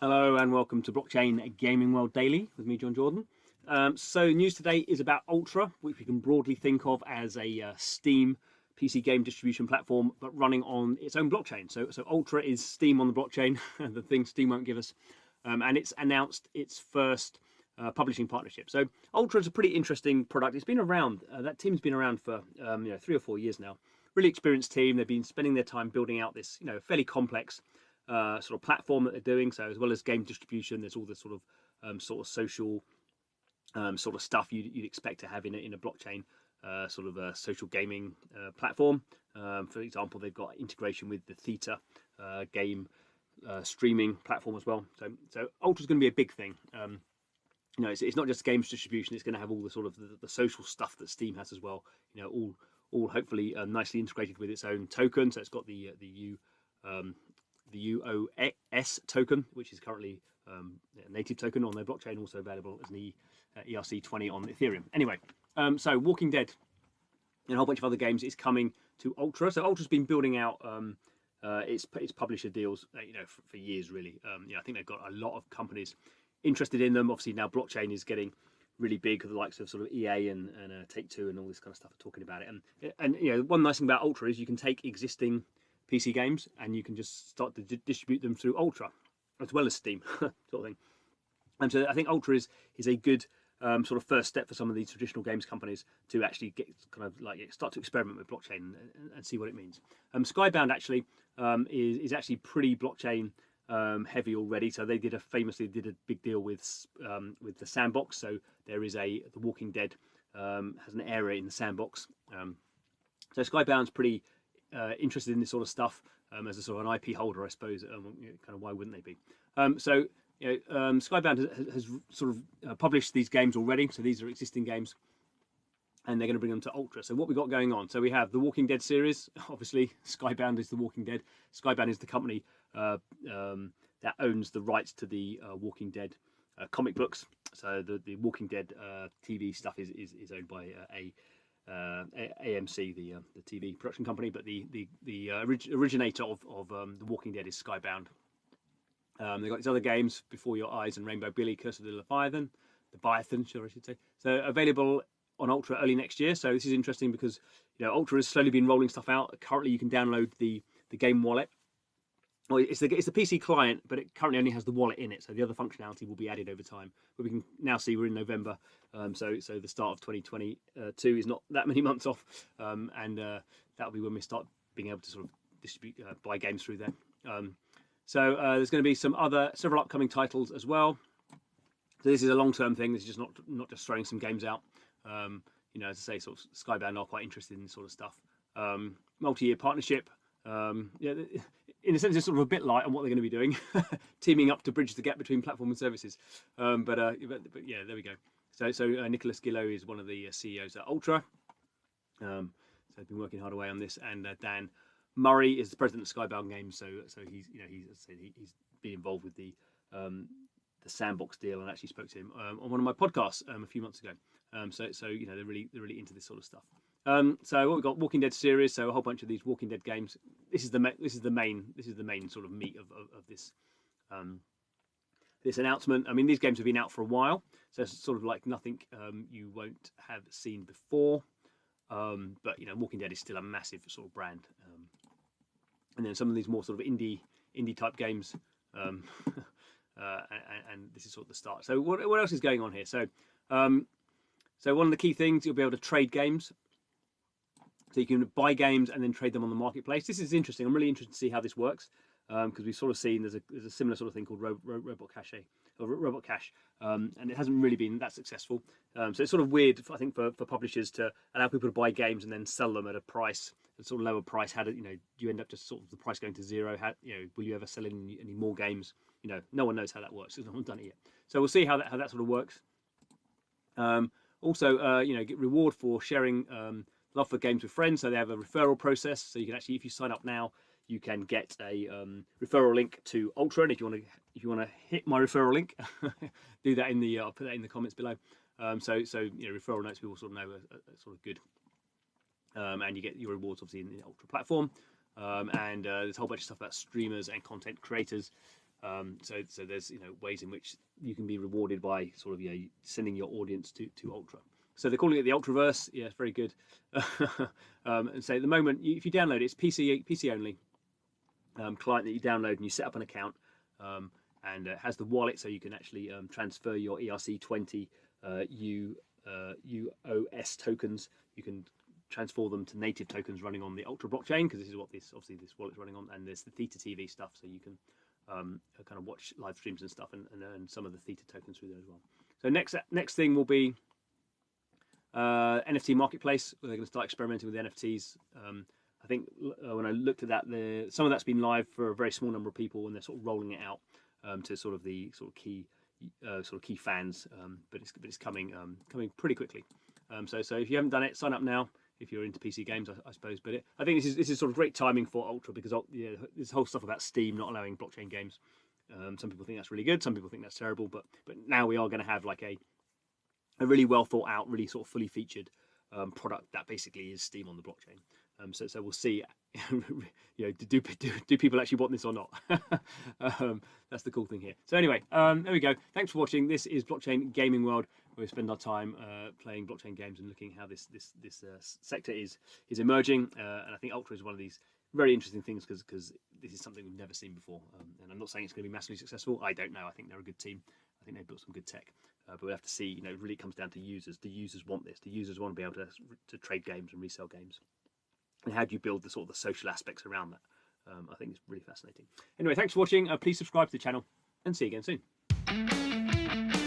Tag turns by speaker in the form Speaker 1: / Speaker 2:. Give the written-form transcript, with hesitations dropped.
Speaker 1: Hello and welcome to Blockchain Gaming World Daily with me, John Jordan. So news today is about Ultra, which we can broadly think of as a Steam PC game distribution platform, but running on its own blockchain. So Ultra is Steam on the blockchain, the thing Steam won't give us, and it's announced its first publishing partnership. So Ultra is a pretty interesting product. It's been around. That team's been around for 3 or 4 years now. Really experienced team. They've been spending their time building out this fairly complex sort of platform that they're doing. So as well as game distribution, there's all the sort of social sort of stuff you'd expect to have in a blockchain sort of a social gaming platform. For example, they've got integration with the Theta game streaming platform as well. So Ultra's going to be a big thing. It's not just games distribution. It's going to have all the sort of the social stuff that Steam has as well. All hopefully nicely integrated with its own token. So it's got the UOS token, which is currently a native token on their blockchain, also available as an ERC20 on Ethereum. Anyway, so Walking Dead and a whole bunch of other games is coming to Ultra. So Ultra's been building out its publisher deals, for years really. I think they've got a lot of companies interested in them. Obviously now blockchain is getting really big. The likes of sort of EA and Take-Two and all this kind of stuff are talking about it. And one nice thing about Ultra is you can take existing PC games and you can just start to distribute them through Ultra as well as Steam sort of thing. And so I think Ultra is a good sort of first step for some of these traditional games companies to actually get kind of like start to experiment with blockchain and see what it means. Skybound actually is actually pretty blockchain heavy already. So they famously did a big deal with the sandbox. So there is the Walking Dead has an area in the sandbox. So Skybound's pretty interested in this sort of stuff as a sort of an IP holder, I suppose. Kind of why wouldn't they be? Skybound has sort of published these games already. So these are existing games, and they're going to bring them to Ultra. So what we got going on? So we have the Walking Dead series. Obviously, Skybound is the Walking Dead. Skybound is the company that owns the rights to the Walking Dead comic books. So the Walking Dead TV stuff is owned by AMC, the TV production company, but the originator of The Walking Dead is Skybound. They've got these other games, Before Your Eyes and Rainbow Billy, Curse of the Leviathan, I should say. So available on Ultra early next year. So this is interesting because Ultra has slowly been rolling stuff out. Currently, you can download the game wallet. Well, it's the PC client, but it currently only has the wallet in it. So the other functionality will be added over time. But we can now see we're in November, so the start of 2022 is not that many months off, and that'll be when we start being able to sort of distribute, buy games through there. So there's going to be several upcoming titles as well. So this is a long-term thing. This is just not just throwing some games out. As I say, sort of Skybound are quite interested in this sort of stuff. Multi-year partnership. In a sense, it's sort of a bit light on what they're going to be doing, teaming up to bridge the gap between platform and services. But yeah, there we go. So Nicholas Gillow is one of the CEOs at Ultra. So they've been working hard away on this, and Dan Murray is the president of Skybound Games. So he's been involved with the Sandbox deal, and actually spoke to him on one of my podcasts a few months ago. So they're really into this sort of stuff. So what we've got, Walking Dead series, so a whole bunch of these Walking Dead games. This is the main sort of meat of this this announcement. I mean, these games have been out for a while, so it's sort of like nothing you won't have seen before. But Walking Dead is still a massive sort of brand. And then some of these more sort of indie type games, and this is sort of the start. So what else is going on here? So one of the key things, you'll be able to trade games. So you can buy games and then trade them on the marketplace. This is interesting. I'm really interested to see how this works, because we've sort of seen there's a similar sort of thing called Robot Cash, and it hasn't really been that successful. So it's sort of weird, I think, for publishers to allow people to buy games and then sell them at a sort of lower price. How do you end up just sort of the price going to zero? Will you ever sell any more games? No one knows how that works because no one's done it yet. So we'll see how that sort of works. Also, get reward for sharing love for games with friends. So they have a referral process. So you can actually, if you sign up now, you can get a referral link to Ultra. And if you want to hit my referral link, do that I'll put that in the comments below. So referral notes people sort of know are sort of good. And you get your rewards obviously in the Ultra platform. And there's a whole bunch of stuff about streamers and content creators. So there's ways in which you can be rewarded by sort of sending your audience to Ultra. So they're calling it the Ultraverse. Yeah, it's very good. And so at the moment, if you download it, it's PC only client that you download, and you set up an account, and it has the wallet, so you can actually transfer your ERC20 UOS tokens. You can transfer them to native tokens running on the Ultra blockchain, because this is what this wallet's running on. And there's the Theta TV stuff, so you can kind of watch live streams and stuff, and earn some of the Theta tokens through there as well. So next thing will be NFT marketplace. They're going to start experimenting with NFTs. I think when I looked at that, some of that's been live for a very small number of people, and they're sort of rolling it out to sort of the key fans. But it's coming pretty quickly. So if you haven't done it, sign up now if you're into PC games, I suppose. But I think this is sort of great timing for Ultra, because this whole stuff about Steam not allowing blockchain games. Some people think that's really good. Some people think that's terrible. But now we are going to have like a really well thought out, really sort of fully featured product that basically is Steam on the blockchain. So we'll see. Do people actually want this or not? That's the cool thing here. So anyway, there we go. Thanks for watching. This is Blockchain Gaming World, where we spend our time playing blockchain games and looking how this sector is emerging. And I think Ultra is one of these very interesting things, because this is something we've never seen before. And I'm not saying it's going to be massively successful. I don't know. I think they're a good team. I think they've built some good tech. But we have to see. It really comes down to users. Do users want this? Do users want to be able to trade games and resell games? And how do you build the sort of the social aspects around that? I think it's really fascinating. Anyway, thanks for watching. Please subscribe to the channel, and see you again soon.